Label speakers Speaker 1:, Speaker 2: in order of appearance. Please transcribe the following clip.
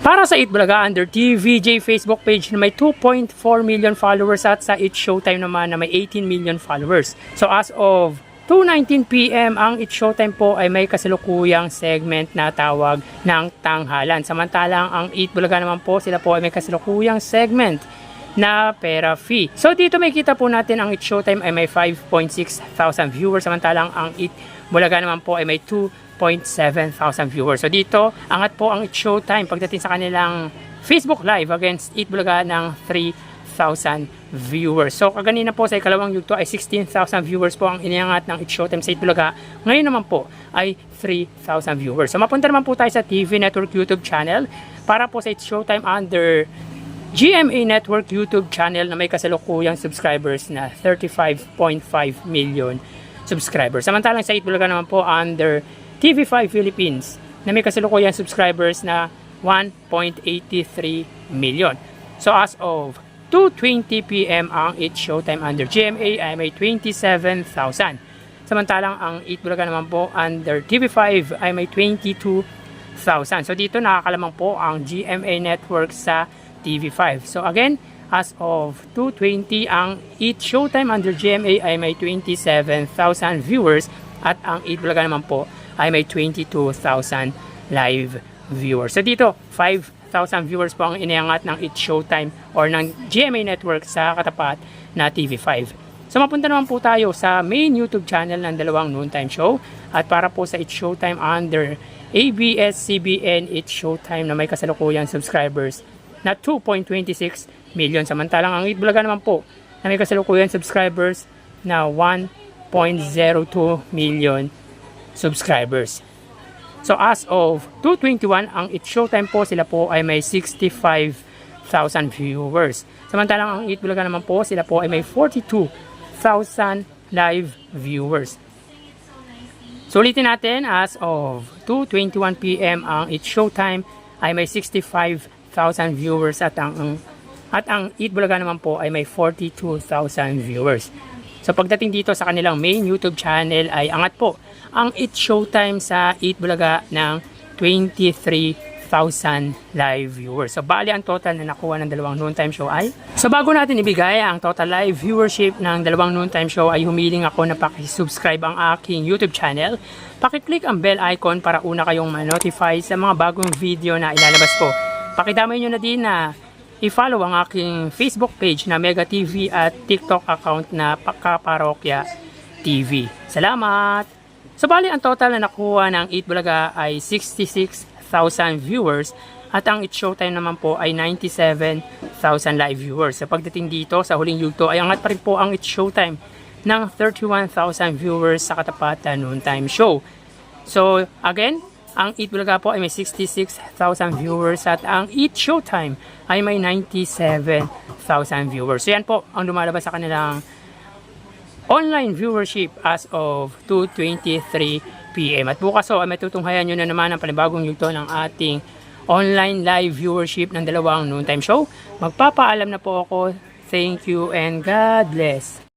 Speaker 1: Para sa Eat Bulaga under TVJ Facebook page na may 2.4 million followers at sa It's Showtime naman na may 18 million followers. So as of 2:19 PM ang It's Showtime po ay may kasalukuyang segment na tawag ng tanghalan. Samantalang ang Eat Bulaga naman po, sila po ay may kasalukuyang segment na pera fee. So dito may kita po natin ang It's Showtime ay may 5.6 thousand viewers. Samantalang ang Eat Bulaga naman po ay may 2.7 thousand viewers. So dito, angat po ang It's Showtime pagdating sa kanilang Facebook Live against Eat Bulaga ng 3,000 viewers. So kaganina po sa ikalawang yugto ay 16,000 viewers po ang iniangat ng It's Showtime sa Eat Bulaga. Ngayon naman po ay 3,000 viewers. So mapunta naman po tayo sa TV Network YouTube channel para po sa It's Showtime under GMA Network YouTube channel na may kasalukuyang subscribers na 35.5 million subscribers. Samantalang sa Eat Bulaga naman po under TV5 Philippines na may kasalukuyang subscribers na 1.83 million. So as of 2:20 PM ang It's Showtime under GMA ay may 27,000. Samantalang ang Eat Bulaga naman po under TV5 ay may 22,000. So dito nakakalamang po ang GMA Network sa TV5. So again, as of 2:20 ang Eat Showtime under GMA ay may 27,000 viewers at ang Eat Bulaga naman po ay may 22,000 live viewers. So dito, 5,000 viewers po ang iniangat ng It's Showtime or ng GMA Network sa katapat na TV5. So mapunta naman po tayo sa main YouTube channel ng dalawang noontime show at para po sa It's Showtime under ABS-CBN It's Showtime na may kasalukuyang subscribers na 2.26 million. Samantalang ang Eat Bulaga naman po na may kasalukuyang subscribers na 1.02 million subscribers. So as of 2:21 ang It's Showtime po, sila po ay may 65,000 viewers. Samantalang ang Eat Bulaga naman po, sila po ay may 42,000 live viewers. So ulitin natin, as of 2:21 PM ang It's Showtime ay may 65,000 viewers at ang Eat Bulaga naman po ay may 42,000 viewers. So pagdating dito sa kanilang main YouTube channel ay angat po ang It's Showtime sa Eat Bulaga ng 23,000 live viewers. So bali ang total na nakuha ng dalawang noontime show ay, so bago natin ibigay ang total live viewership ng dalawang noontime show ay humiling ako na pakisubscribe ang aking YouTube channel. Pakiclick ang bell icon para una kayong ma-notify sa mga bagong video na ilalabas ko. Pakidamay nyo na din na i-follow ang aking Facebook page na Mega TV at TikTok account na Kaparokya TV. Salamat! So bali ang total na nakuha ng Eat Bulaga ay 66,000 viewers at ang It's Showtime naman po ay 97,000 live viewers. Sa pagdating dito sa huling yugto ay angat pa rin po ang It's Showtime ng 31,000 viewers sa katapat na noontime show. So again, ang Eat Bulaga po ay may 66,000 viewers at ang It's Showtime ay may 97,000 viewers. So yan po ang lumalabas sa kanilang online viewership as of 2:23 PM. At bukas ay may tutunghayan nyo na naman ang panibagong yugto ng ating online live viewership ng dalawang noontime show. Magpapaalam na po ako. Thank you and God bless.